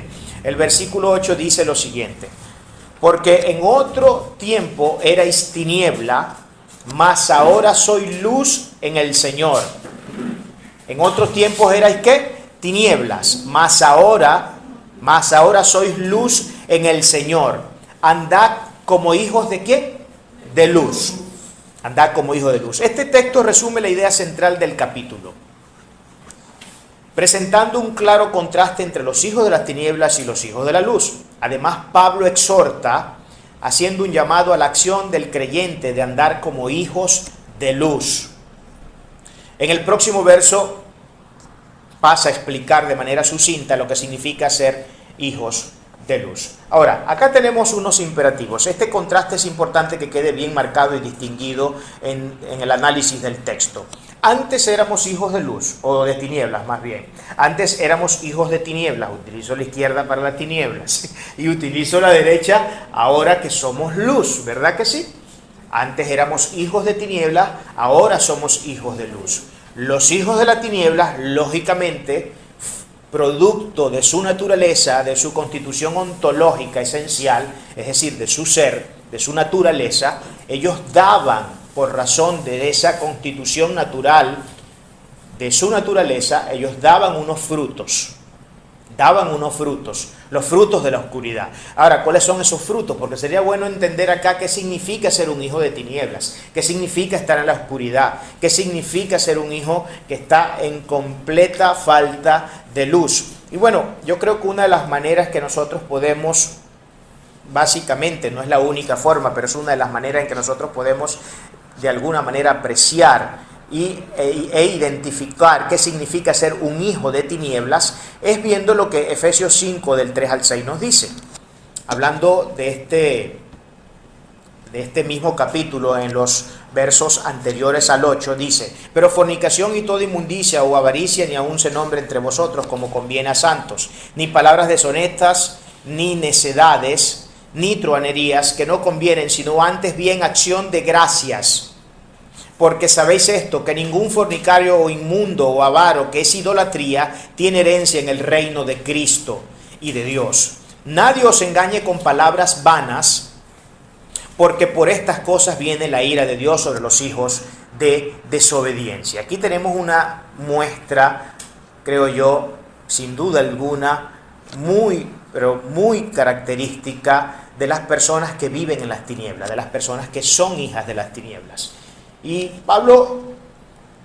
siguiente. El versículo 8 dice lo siguiente: porque en otro tiempo erais tiniebla, mas ahora soy luz en el Señor. En otros tiempos erais ¿qué? Tinieblas, mas ahora sois luz en el Señor. Andad como hijos de ¿qué? De luz. Andad como hijos de luz. Este texto resume la idea central del capítulo, presentando un claro contraste entre los hijos de las tinieblas y los hijos de la luz. Además, Pablo exhorta, haciendo un llamado a la acción del creyente de andar como hijos de luz. En el próximo verso pasa a explicar de manera sucinta lo que significa ser hijos de luz. Ahora, acá tenemos unos imperativos. Este contraste es importante que quede bien marcado y distinguido en el análisis del texto. Antes éramos hijos de luz, o de tinieblas más bien. Antes éramos hijos de tinieblas. Utilizo la izquierda para las tinieblas y utilizo la derecha ahora que somos luz, ¿verdad que sí? Antes éramos hijos de tinieblas, ahora somos hijos de luz. Los hijos de las tinieblas, lógicamente, producto de su naturaleza, de su constitución ontológica esencial, es decir, de su ser, de su naturaleza, ellos daban, por razón de esa constitución natural, de su naturaleza, ellos daban unos frutos, los frutos de la oscuridad. Ahora, ¿cuáles son esos frutos? Porque sería bueno entender acá qué significa ser un hijo de tinieblas, qué significa estar en la oscuridad, qué significa ser un hijo que está en completa falta de luz. Y bueno, yo creo que una de las maneras que nosotros podemos, básicamente, no es la única forma, pero es una de las maneras en que nosotros podemos de alguna manera apreciar e identificar qué significa ser un hijo de tinieblas, es viendo lo que Efesios 5 del 3 al 6 nos dice. Hablando de este mismo capítulo, en los versos anteriores al 8, dice: pero fornicación y toda inmundicia o avaricia ni aun se nombre entre vosotros como conviene a santos, ni palabras deshonestas, ni necedades, ni truhanerías que no convienen, sino antes bien acción de gracias. Porque sabéis esto, que ningún fornicario o inmundo o avaro, que es idolatría, tiene herencia en el reino de Cristo y de Dios. Nadie os engañe con palabras vanas, porque por estas cosas viene la ira de Dios sobre los hijos de desobediencia. Aquí tenemos una muestra, creo yo, sin duda alguna, pero muy característica de las personas que viven en las tinieblas, de las personas que son hijas de las tinieblas. Y Pablo,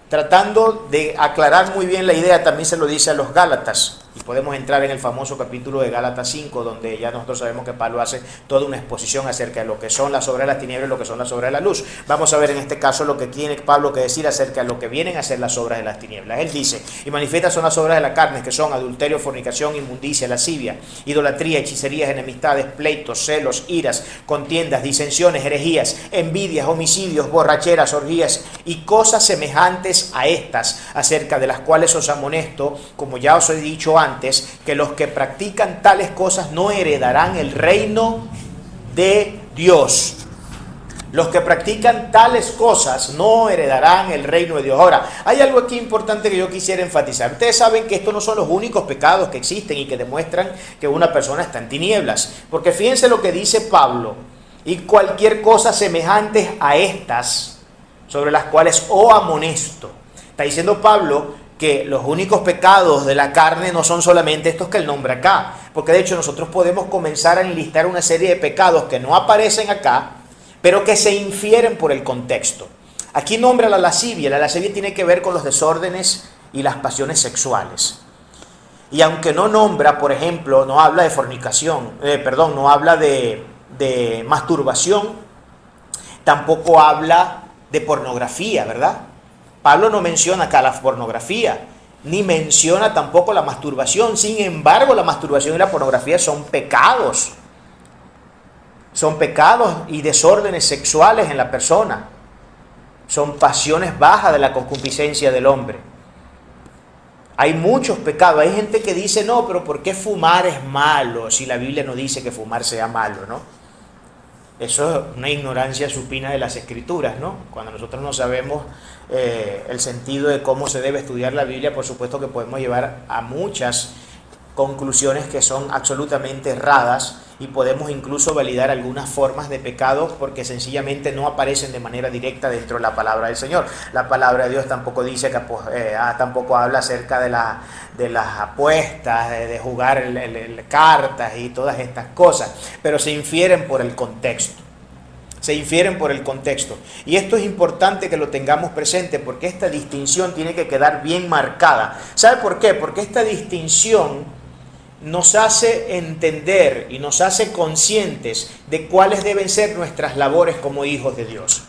tratando de aclarar muy bien la idea, también se lo dice a los Gálatas. Y podemos entrar en el famoso capítulo de Gálatas 5, donde ya nosotros sabemos que Pablo hace toda una exposición acerca de lo que son las obras de las tinieblas y lo que son las obras de la luz. Vamos a ver en este caso lo que tiene Pablo que decir acerca de lo que vienen a ser las obras de las tinieblas. Él dice: y manifiestas son las obras de la carne, que son adulterio, fornicación, inmundicia, lascivia, idolatría, hechicerías, enemistades, pleitos, celos, iras, contiendas, disensiones, herejías, envidias, homicidios, borracheras, orgías y cosas semejantes a estas, acerca de las cuales os amonesto, como ya os he dicho antes, que los que practican tales cosas no heredarán el reino de Dios. Los que practican tales cosas no heredarán el reino de Dios. Ahora, hay algo aquí importante que yo quisiera enfatizar. Ustedes saben que estos no son los únicos pecados que existen y que demuestran que una persona está en tinieblas. Porque fíjense lo que dice Pablo: y cualquier cosa semejante a estas, sobre las cuales os amonesto. Está diciendo Pablo que los únicos pecados de la carne no son solamente estos que él nombra acá, porque de hecho nosotros podemos comenzar a enlistar una serie de pecados que no aparecen acá, pero que se infieren por el contexto. Aquí nombra la lascivia tiene que ver con los desórdenes y las pasiones sexuales. Y aunque no nombra, por ejemplo, no habla de fornicación, no habla de masturbación, tampoco habla de pornografía, ¿verdad? Pablo no menciona acá la pornografía, ni menciona tampoco la masturbación. Sin embargo, la masturbación y la pornografía son pecados. Son pecados y desórdenes sexuales en la persona. Son pasiones bajas de la concupiscencia del hombre. Hay muchos pecados. Hay gente que dice: no, pero ¿por qué fumar es malo si la Biblia no dice que fumar sea malo, ¿no? Eso es una ignorancia supina de las Escrituras, ¿no? Cuando nosotros no sabemos el sentido de cómo se debe estudiar la Biblia, por supuesto que podemos llevar a muchas conclusiones que son absolutamente erradas y podemos incluso validar algunas formas de pecado porque sencillamente no aparecen de manera directa dentro de la palabra del Señor. La palabra de Dios tampoco dice que tampoco habla acerca de las apuestas, de jugar cartas y todas estas cosas, pero se infieren por el contexto. Se infieren por el contexto. Y esto es importante que lo tengamos presente porque esta distinción tiene que quedar bien marcada. ¿Sabe por qué? Porque esta distinción nos hace entender y nos hace conscientes de cuáles deben ser nuestras labores como hijos de Dios.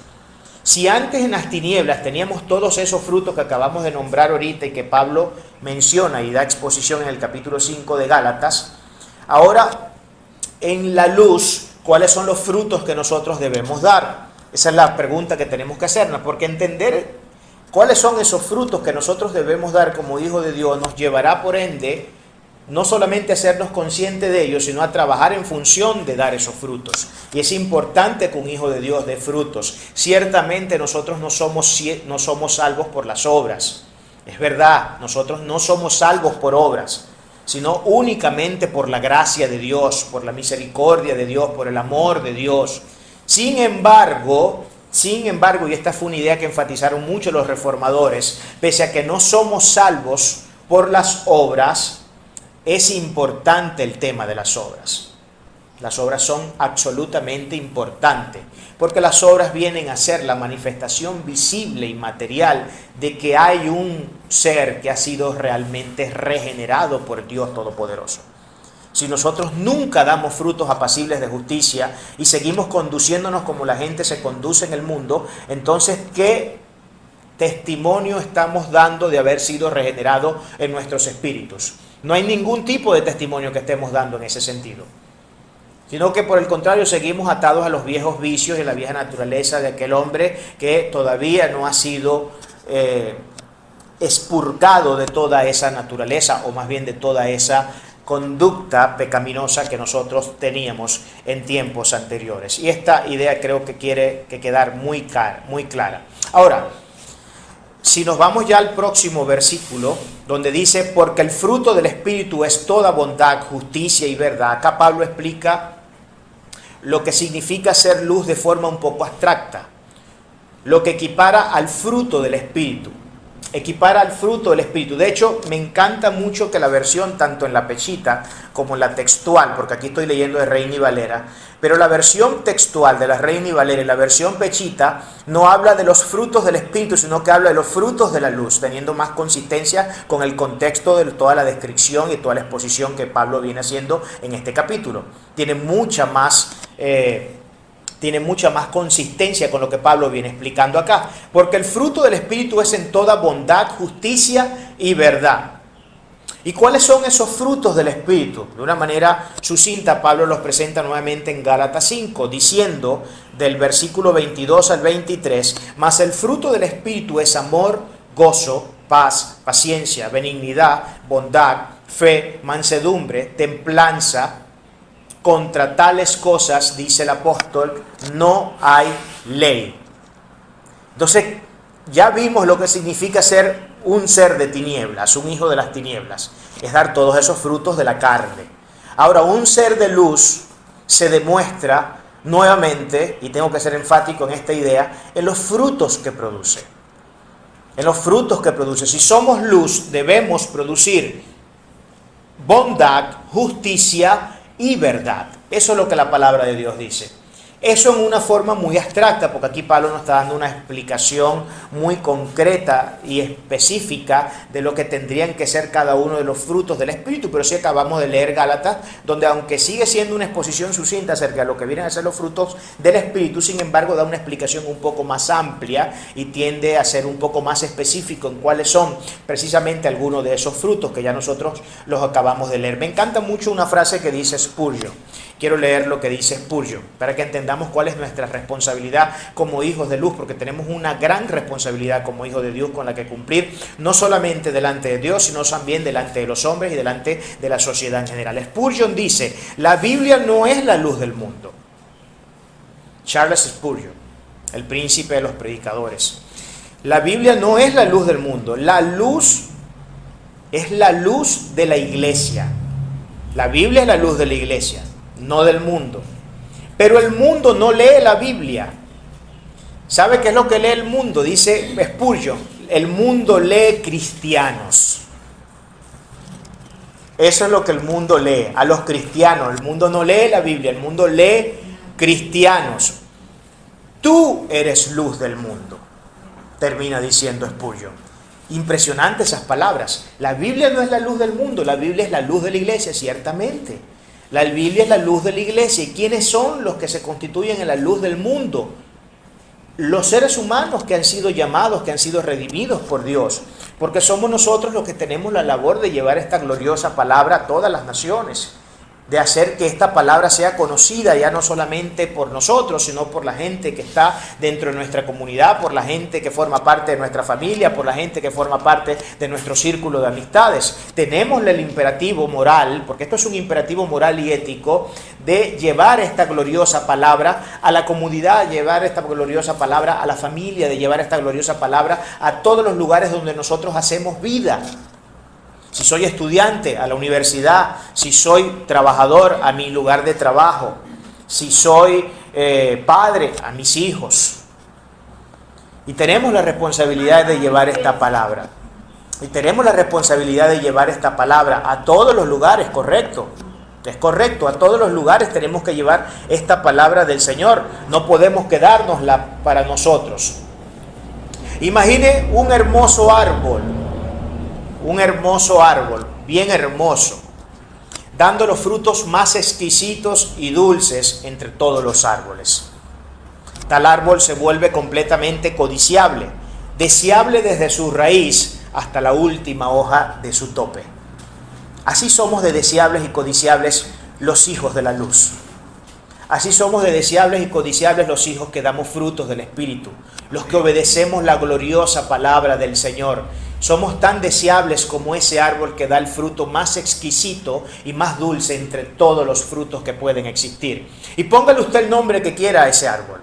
Si antes en las tinieblas teníamos todos esos frutos que acabamos de nombrar ahorita y que Pablo menciona y da exposición en el capítulo 5 de Gálatas, ahora en la luz, ¿cuáles son los frutos que nosotros debemos dar? Esa es la pregunta que tenemos que hacernos, porque entender cuáles son esos frutos que nosotros debemos dar como hijos de Dios nos llevará por ende no solamente a hacernos conscientes de ellos, sino a trabajar en función de dar esos frutos. Y es importante que un hijo de Dios dé frutos. Ciertamente nosotros no somos salvos por las obras. Es verdad, nosotros no somos salvos por obras, sino únicamente por la gracia de Dios, por la misericordia de Dios, por el amor de Dios. Sin embargo, y esta fue una idea que enfatizaron mucho los reformadores, pese a que no somos salvos por las obras, es importante el tema de las obras. Las obras son absolutamente importantes, porque las obras vienen a ser la manifestación visible y material de que hay un ser que ha sido realmente regenerado por Dios Todopoderoso. Si nosotros nunca damos frutos apacibles de justicia y seguimos conduciéndonos como la gente se conduce en el mundo, entonces, ¿qué testimonio estamos dando de haber sido regenerados en nuestros espíritus? No hay ningún tipo de testimonio que estemos dando en ese sentido, sino que por el contrario seguimos atados a los viejos vicios y a la vieja naturaleza de aquel hombre que todavía no ha sido expurgado de toda esa naturaleza, o más bien de toda esa conducta pecaminosa que nosotros teníamos en tiempos anteriores. Y esta idea creo que quiere quedar muy clara. Ahora, si nos vamos ya al próximo versículo, donde dice, porque el fruto del Espíritu es toda bondad, justicia y verdad. Acá Pablo explica lo que significa ser luz de forma un poco abstracta, lo que equipara al fruto del Espíritu. Equipara al fruto del Espíritu. De hecho, me encanta mucho que la versión, tanto en la pechita como en la textual, porque aquí estoy leyendo de Reina y Valera, pero la versión textual de la Reina y Valera y la versión pechita no habla de los frutos del Espíritu, sino que habla de los frutos de la luz, teniendo más consistencia con el contexto de toda la descripción y toda la exposición que Pablo viene haciendo en este capítulo. Tiene mucha más consistencia con lo que Pablo viene explicando acá, porque el fruto del Espíritu es en toda bondad, justicia y verdad. ¿Y cuáles son esos frutos del Espíritu? De una manera sucinta, Pablo los presenta nuevamente en Gálatas 5, diciendo del versículo 22 al 23, mas el fruto del Espíritu es amor, gozo, paz, paciencia, benignidad, bondad, fe, mansedumbre, templanza. Contra tales cosas, dice el apóstol, no hay ley. Entonces, ya vimos lo que significa ser un ser de tinieblas, un hijo de las tinieblas. Es dar todos esos frutos de la carne. Ahora, un ser de luz se demuestra nuevamente, y tengo que ser enfático en esta idea, en los frutos que produce. En los frutos que produce. Si somos luz, debemos producir bondad, justicia y verdad. Eso es lo que la palabra de Dios dice. Eso en una forma muy abstracta, porque aquí Pablo nos está dando una explicación muy concreta y específica de lo que tendrían que ser cada uno de los frutos del Espíritu. Pero sí acabamos de leer Gálatas, donde aunque sigue siendo una exposición sucinta acerca de lo que vienen a ser los frutos del Espíritu, sin embargo da una explicación un poco más amplia y tiende a ser un poco más específico en cuáles son precisamente algunos de esos frutos que ya nosotros los acabamos de leer. Me encanta mucho una frase que dice Spurgeon. Quiero leer lo que dice Spurgeon, para que entendamos cuál es nuestra responsabilidad como hijos de luz, porque tenemos una gran responsabilidad como hijos de Dios con la que cumplir, no solamente delante de Dios, sino también delante de los hombres y delante de la sociedad en general. Spurgeon dice, la Biblia no es la luz del mundo. Charles Spurgeon, el príncipe de los predicadores. La Biblia no es la luz del mundo, la luz es la luz de la iglesia. La Biblia es la luz de la iglesia, no del mundo. Pero el mundo no lee la Biblia. ¿Sabe qué es lo que lee el mundo? Dice Spurgeon, el mundo lee cristianos. Eso es lo que el mundo lee, a los cristianos. El mundo no lee la Biblia, el mundo lee cristianos. Tú eres luz del mundo, termina diciendo Spurgeon. Impresionante esas palabras. La Biblia no es la luz del mundo, la Biblia es la luz de la iglesia, ciertamente. La Biblia es la luz de la iglesia. ¿Y quiénes son los que se constituyen en la luz del mundo? Los seres humanos que han sido llamados, que han sido redimidos por Dios. Porque somos nosotros los que tenemos la labor de llevar esta gloriosa palabra a todas las naciones. De hacer que esta palabra sea conocida ya no solamente por nosotros, sino por la gente que está dentro de nuestra comunidad, por la gente que forma parte de nuestra familia, por la gente que forma parte de nuestro círculo de amistades. Tenemos el imperativo moral, porque esto es un imperativo moral y ético, de llevar esta gloriosa palabra a la comunidad, llevar esta gloriosa palabra a la familia, de llevar esta gloriosa palabra a todos los lugares donde nosotros hacemos vida. Si soy estudiante, a la universidad. Si soy trabajador, a mi lugar de trabajo. Si soy padre, a mis hijos. Y tenemos la responsabilidad de llevar esta palabra. Y tenemos la responsabilidad de llevar esta palabra a todos los lugares, correcto. Es correcto, a todos los lugares tenemos que llevar esta palabra del Señor. No podemos quedárnosla para nosotros. Imagine un hermoso árbol. Un hermoso árbol, bien hermoso, dando los frutos más exquisitos y dulces entre todos los árboles. Tal árbol se vuelve completamente codiciable, deseable desde su raíz hasta la última hoja de su tope. Así somos de deseables y codiciables los hijos de la luz. Así somos de deseables y codiciables los hijos que damos frutos del Espíritu, los que obedecemos la gloriosa palabra del Señor. Somos tan deseables como ese árbol que da el fruto más exquisito y más dulce entre todos los frutos que pueden existir. Y póngale usted el nombre que quiera a ese árbol.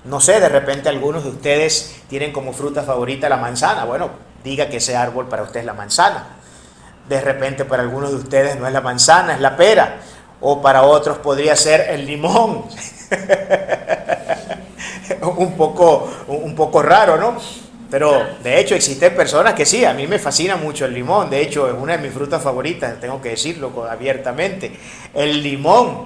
No sé, de repente algunos de ustedes tienen como fruta favorita la manzana. Bueno, diga que ese árbol para usted es la manzana. De repente para algunos de ustedes no es la manzana, es la pera. O para otros podría ser el limón. un poco raro, ¿no? Pero de hecho existen personas que sí, a mí me fascina mucho el limón. De hecho es una de mis frutas favoritas, tengo que decirlo abiertamente. El limón.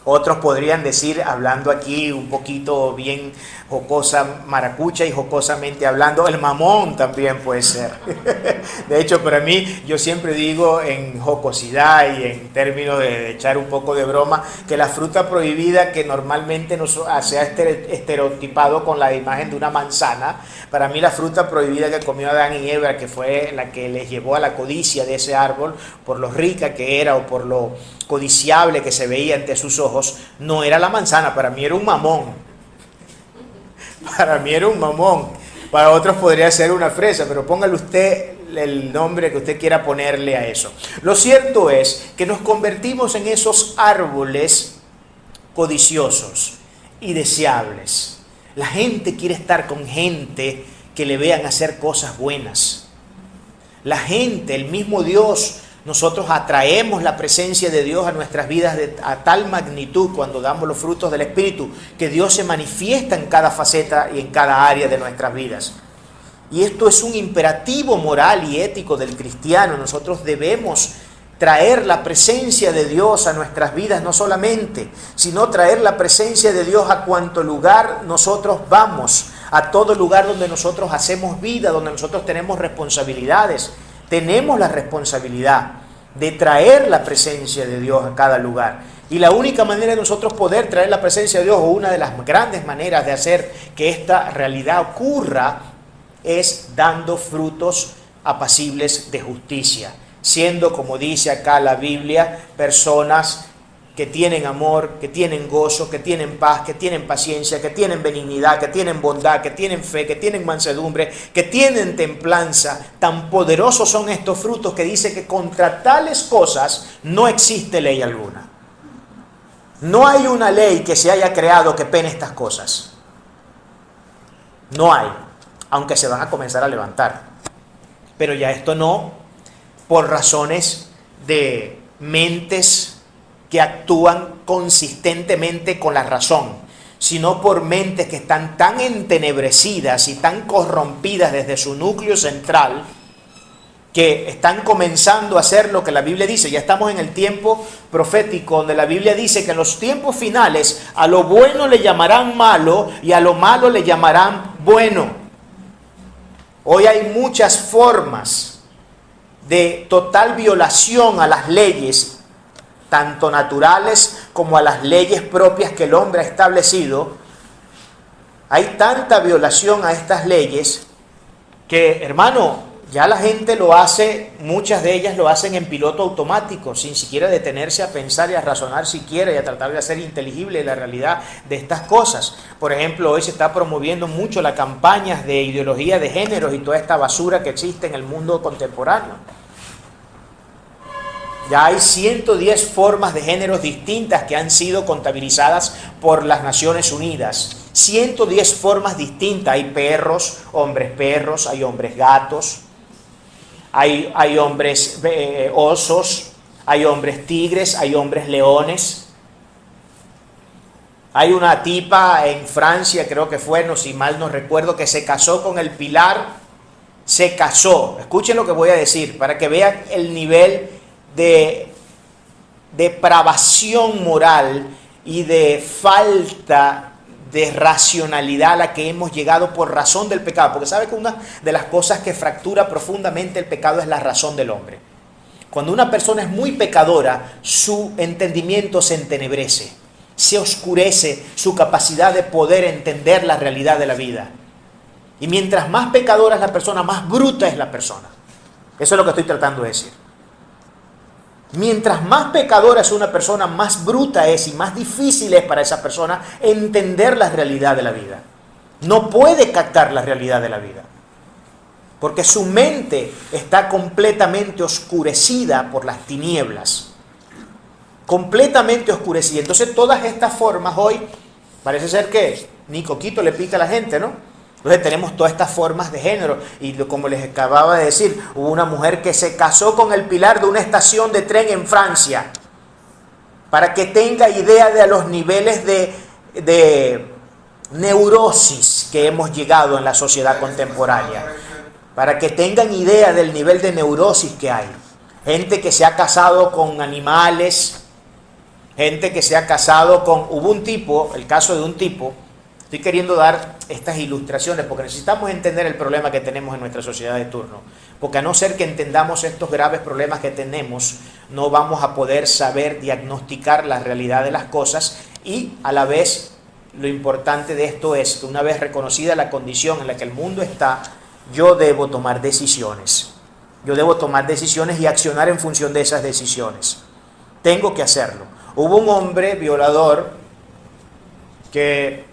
Otros podrían decir, hablando aquí un poquito bien jocosa, maracucha y jocosamente hablando, el mamón también puede ser. De hecho, para mí, yo siempre digo en jocosidad y en términos de echar un poco de broma, que la fruta prohibida que normalmente se ha estereotipado con la imagen de una manzana, para mí la fruta prohibida que comió Adán y Eva, que fue la que les llevó a la codicia de ese árbol, por lo rica que era o por lo codiciable que se veía ante sus ojos, no era la manzana, para mí era un mamón. Para mí era un mamón. Para otros podría ser una fresa, pero póngale usted el nombre que usted quiera ponerle a eso. Lo cierto es que nos convertimos en esos árboles codiciosos y deseables. La gente quiere estar con gente que le vean hacer cosas buenas. La gente, el mismo Dios, nosotros atraemos la presencia de Dios a nuestras vidas a tal magnitud cuando damos los frutos del Espíritu, que Dios se manifiesta en cada faceta y en cada área de nuestras vidas. Y esto es un imperativo moral y ético del cristiano. Nosotros debemos traer la presencia de Dios a nuestras vidas, no solamente, sino traer la presencia de Dios a cuanto lugar nosotros vamos, a todo lugar donde nosotros hacemos vida, donde nosotros tenemos responsabilidades. Tenemos la responsabilidad de traer la presencia de Dios a cada lugar. Y la única manera de nosotros poder traer la presencia de Dios, o una de las grandes maneras de hacer que esta realidad ocurra, es dando frutos apacibles de justicia. Siendo, como dice acá la Biblia, personas que tienen amor, que tienen gozo, que tienen paz, que tienen paciencia, que tienen benignidad, que tienen bondad, que tienen fe, que tienen mansedumbre, que tienen templanza. Tan poderosos son estos frutos que dice que contra tales cosas no existe ley alguna. No hay una ley que se haya creado que pene estas cosas. No hay, aunque se van a comenzar a levantar. Pero ya esto no, por razones de mentes que actúan consistentemente con la razón, sino por mentes que están tan entenebrecidas y tan corrompidas desde su núcleo central, que están comenzando a hacer lo que la Biblia dice. Ya estamos en el tiempo profético donde la Biblia dice que en los tiempos finales a lo bueno le llamarán malo y a lo malo le llamarán bueno. Hoy hay muchas formas de total violación a las leyes, tanto naturales como a las leyes propias que el hombre ha establecido. Hay tanta violación a estas leyes que, hermano, ya la gente lo hace, muchas de ellas lo hacen en piloto automático, sin siquiera detenerse a pensar y a razonar siquiera y a tratar de hacer inteligible la realidad de estas cosas. Por ejemplo, hoy se está promoviendo mucho las campañas de ideología de géneros y toda esta basura que existe en el mundo contemporáneo. Ya hay 110 formas de géneros distintas que han sido contabilizadas por las Naciones Unidas. 110 formas distintas. Hay perros, hay hombres gatos, hay hombres osos, hay hombres tigres, hay hombres leones. Hay una tipa en Francia, creo que fue, no, si mal no recuerdo, que se casó con el pilar. Se casó. Escuchen lo que voy a decir para que vean el nivel de depravación moral y de falta de racionalidad a la que hemos llegado por razón del pecado. Porque sabe que una de las cosas que fractura profundamente el pecado es la razón del hombre. Cuando una persona es muy pecadora, su entendimiento se entenebrece, se oscurece su capacidad de poder entender la realidad de la vida. Y mientras más pecadora es la persona, más bruta es la persona. Eso es lo que estoy tratando de decir. Mientras más pecadora es una persona, más bruta es y más difícil es para esa persona entender la realidad de la vida. No puede captar la realidad de la vida, porque su mente está completamente oscurecida por las tinieblas. Completamente oscurecida. Entonces todas estas formas hoy, parece ser que ni coquito le pica a la gente, ¿no? Entonces tenemos todas estas formas de género y como les acababa de decir, hubo una mujer que se casó con el pilar de una estación de tren en Francia, para que tenga idea de los niveles de neurosis que hemos llegado en la sociedad contemporánea, para que tengan idea del nivel de neurosis que hay. Gente que se ha casado con animales, gente que se ha casado con... Hubo un tipo, el caso de un tipo. Estoy queriendo dar estas ilustraciones porque necesitamos entender el problema que tenemos en nuestra sociedad de turno. Porque a no ser que entendamos estos graves problemas que tenemos, no vamos a poder saber diagnosticar la realidad de las cosas y a la vez lo importante de esto es que una vez reconocida la condición en la que el mundo está, yo debo tomar decisiones. Yo debo tomar decisiones y accionar en función de esas decisiones. Tengo que hacerlo. Hubo un hombre violador que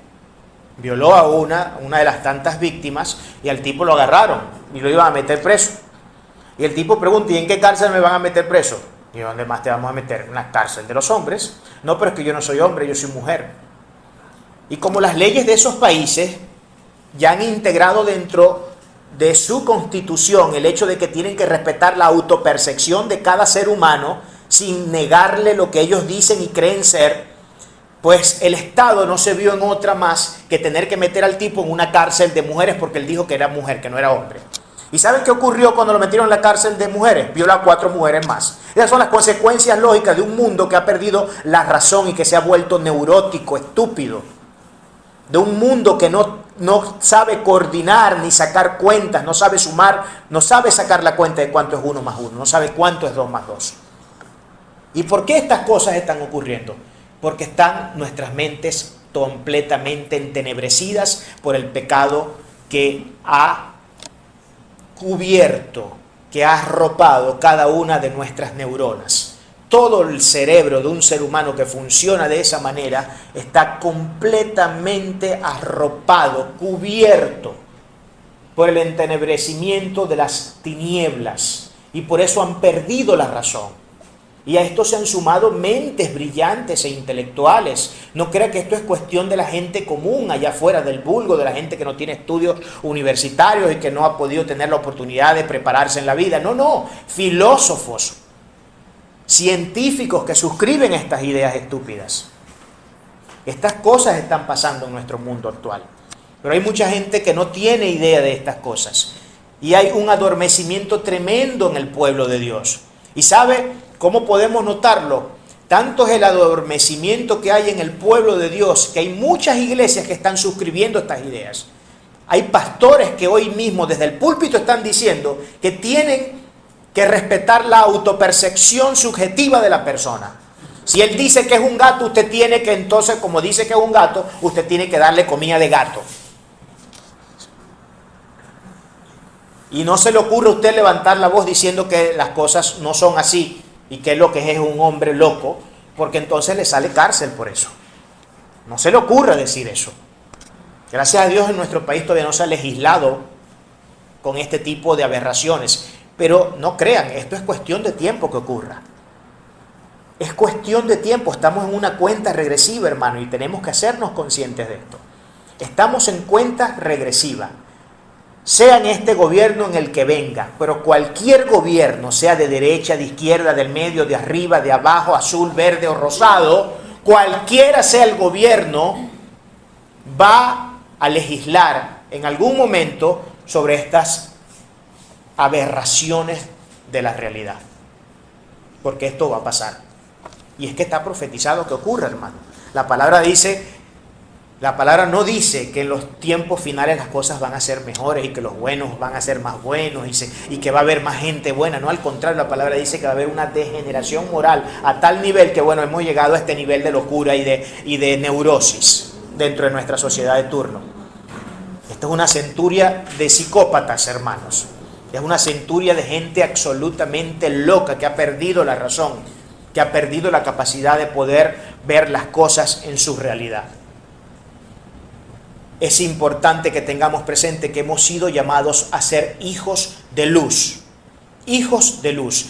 violó a una de las tantas víctimas y al tipo lo agarraron y lo iban a meter preso. Y el tipo pregunta, ¿y en qué cárcel me van a meter preso? ¿Y dónde más te vamos a meter? ¿En la cárcel de los hombres? No, pero es que yo no soy hombre, yo soy mujer. Y como las leyes de esos países ya han integrado dentro de su constitución el hecho de que tienen que respetar la autopercepción de cada ser humano sin negarle lo que ellos dicen y creen ser, pues el Estado no se vio en otra más que tener que meter al tipo en una cárcel de mujeres porque él dijo que era mujer, que no era hombre. ¿Y saben qué ocurrió cuando lo metieron en la cárcel de mujeres? Violó a 4 mujeres más. Esas son las consecuencias lógicas de un mundo que ha perdido la razón y que se ha vuelto neurótico, estúpido. De un mundo que no sabe coordinar ni sacar cuentas, no sabe sumar, no sabe sacar la cuenta de cuánto es 1 más 1, no sabe cuánto es 2 más 2. ¿Y por qué estas cosas están ocurriendo? Porque están nuestras mentes completamente entenebrecidas por el pecado que ha cubierto, que ha arropado cada una de nuestras neuronas. Todo el cerebro de un ser humano que funciona de esa manera está completamente arropado, cubierto por el entenebrecimiento de las tinieblas y por eso han perdido la razón. Y a esto se han sumado mentes brillantes e intelectuales. No crea que esto es cuestión de la gente común allá afuera, del vulgo, de la gente que no tiene estudios universitarios y que no ha podido tener la oportunidad de prepararse en la vida. No, filósofos, científicos que suscriben estas ideas estúpidas. Estas cosas están pasando en nuestro mundo actual. Pero hay mucha gente que no tiene idea de estas cosas. Y hay un adormecimiento tremendo en el pueblo de Dios. ¿Y sabe cómo podemos notarlo? Tanto es el adormecimiento que hay en el pueblo de Dios, que hay muchas iglesias que están suscribiendo estas ideas. Hay pastores que hoy mismo desde el púlpito están diciendo que tienen que respetar la autopercepción subjetiva de la persona. Si él dice que es un gato, usted tiene que entonces, como dice que es un gato, usted tiene que darle comida de gato. Y no se le ocurre a usted levantar la voz diciendo que las cosas no son así y que lo que es un hombre loco, porque entonces le sale cárcel por eso. No se le ocurre decir eso. Gracias a Dios en nuestro país todavía no se ha legislado con este tipo de aberraciones. Pero no crean, esto es cuestión de tiempo que ocurra. Es cuestión de tiempo, estamos en una cuenta regresiva, hermano, y tenemos que hacernos conscientes de esto. Estamos en cuenta regresiva. Sea en este gobierno en el que venga, pero cualquier gobierno, sea de derecha, de izquierda, del medio, de arriba, de abajo, azul, verde o rosado, cualquiera sea el gobierno, va a legislar en algún momento sobre estas aberraciones de la realidad. Porque esto va a pasar. Y es que está profetizado que ocurra, hermano. La palabra no dice que en los tiempos finales las cosas van a ser mejores y que los buenos van a ser más buenos y que va a haber más gente buena. No, al contrario, la palabra dice que va a haber una degeneración moral a tal nivel que, bueno, hemos llegado a este nivel de locura y de neurosis dentro de nuestra sociedad de turno. Esto es una centuria de psicópatas, hermanos. Es una centuria de gente absolutamente loca que ha perdido la razón, que ha perdido la capacidad de poder ver las cosas en su realidad. Es importante que tengamos presente que hemos sido llamados a ser hijos de luz. Hijos de luz.